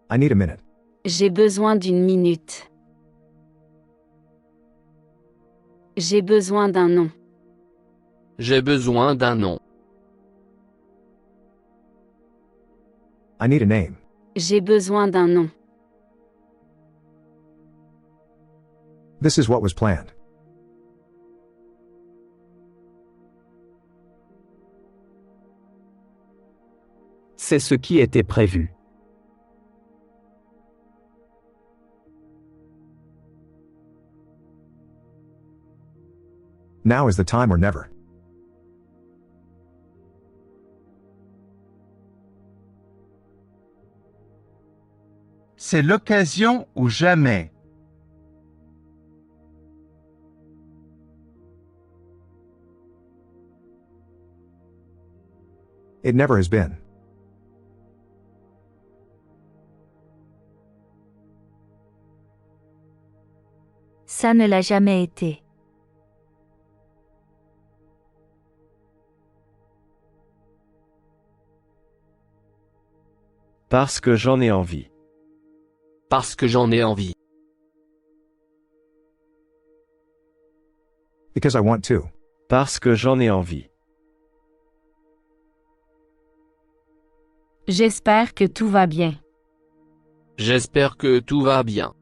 I need a minute. J'ai besoin d'une minute. J'ai besoin d'un nom. J'ai besoin d'un nom. I need a name. J'ai besoin d'un nom. This is what was planned. C'est ce qui était prévu. Now is the time or never. C'est l'occasion ou jamais. It never has been. Ça ne l'a jamais été. Parce que j'en ai envie. Parce que j'en ai envie. Because I want to. Parce que j'en ai envie. J'espère que tout va bien. J'espère que tout va bien.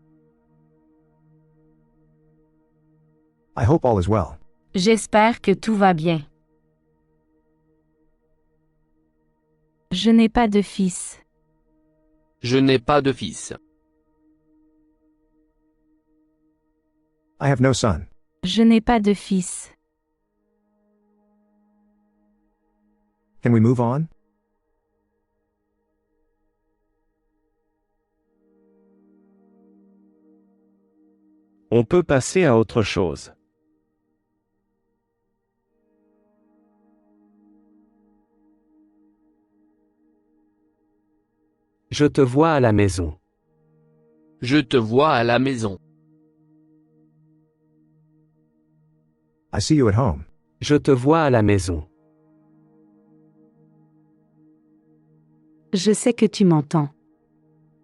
I hope all is well. J'espère que tout va bien. Je n'ai pas de fils. Je n'ai pas de fils. I have no son. Je n'ai pas de fils. Can we move on? On peut passer à autre chose. Je te vois à la maison. Je te vois à la maison. I see you at home. Je te vois à la maison. Je sais que tu m'entends.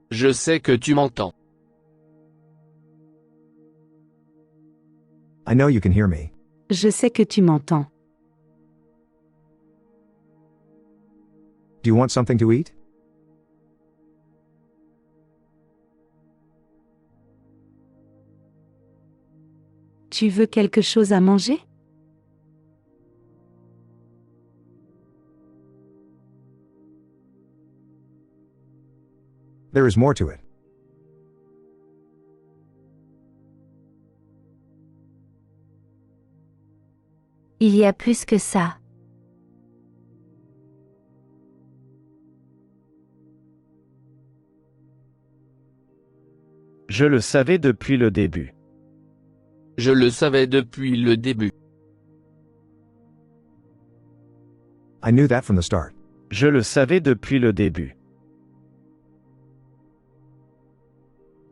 Je sais que tu m'entends. I know you can hear me. Je sais que tu m'entends. Do you want something to eat? Tu veux quelque chose à manger? There is more to it. Il y a plus que ça. Je le savais depuis le début. Je le savais depuis le début. I knew that from the start. Je le savais depuis le début.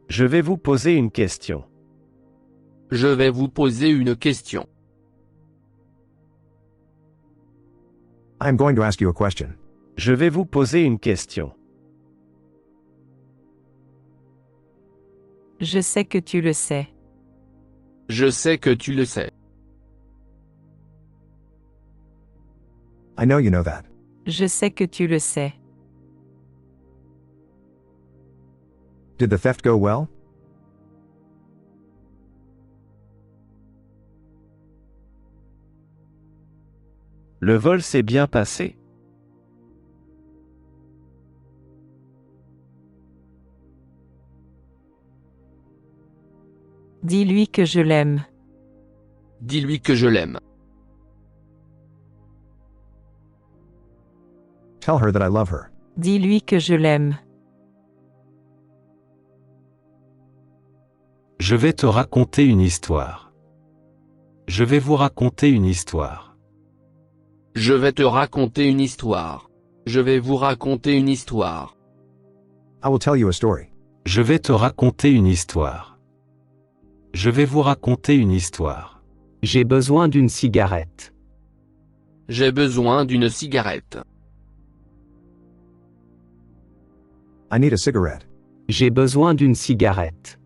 Je vais vous poser une question. Je vais vous poser une question. I am going to ask you a question. Je vais vous poser une question. Je sais que tu le sais. Je sais que tu le sais. I know you know that. Je sais que tu le sais. Did the theft go well? Le vol s'est bien passé. Dis-lui que je l'aime. Dis-lui que je l'aime. Tell her that I love her. Dis-lui que je l'aime. Je vais te raconter une histoire. Je vais vous raconter une histoire. Je vais te raconter une histoire. Je vais vous raconter une histoire. I will tell you a story. Je vais te raconter une histoire. Je vais vous raconter une histoire. J'ai besoin d'une cigarette. J'ai besoin d'une cigarette. I need a cigarette. J'ai besoin d'une cigarette.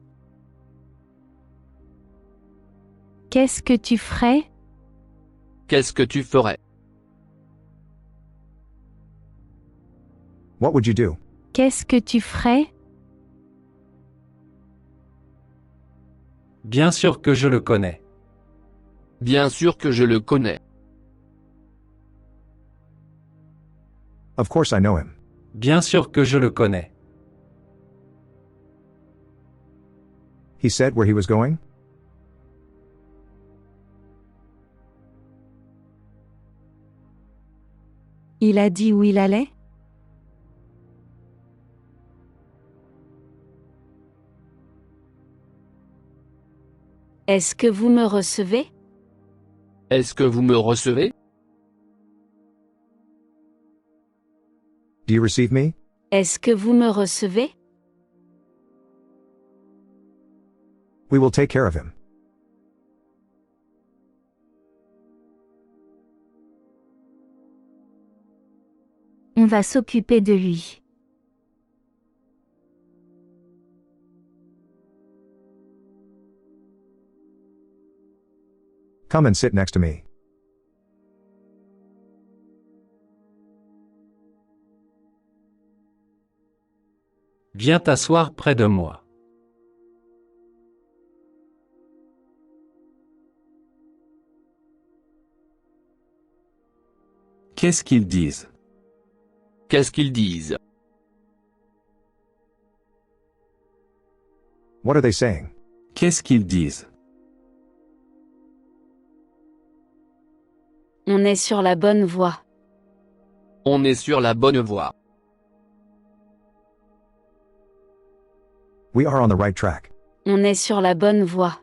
Qu'est-ce que tu ferais? Qu'est-ce que tu ferais? What would you do? Qu'est-ce que tu ferais? Bien sûr que je le connais. Bien sûr que je le connais. Of course I know him. Bien sûr que je le connais. He said where he was going? Il a dit où il allait? Est-ce que vous me recevez? Est-ce que vous me recevez? Do you receive me? Est-ce que vous me recevez? We will take care of him. On va s'occuper de lui. Come and sit next to me. Viens t'asseoir près de moi. Qu'est-ce qu'ils disent? Qu'est-ce qu'ils disent? What are they saying? Qu'est-ce qu'ils disent? On est sur la bonne voie. On est sur la bonne voie. We are on the right track. On est sur la bonne voie.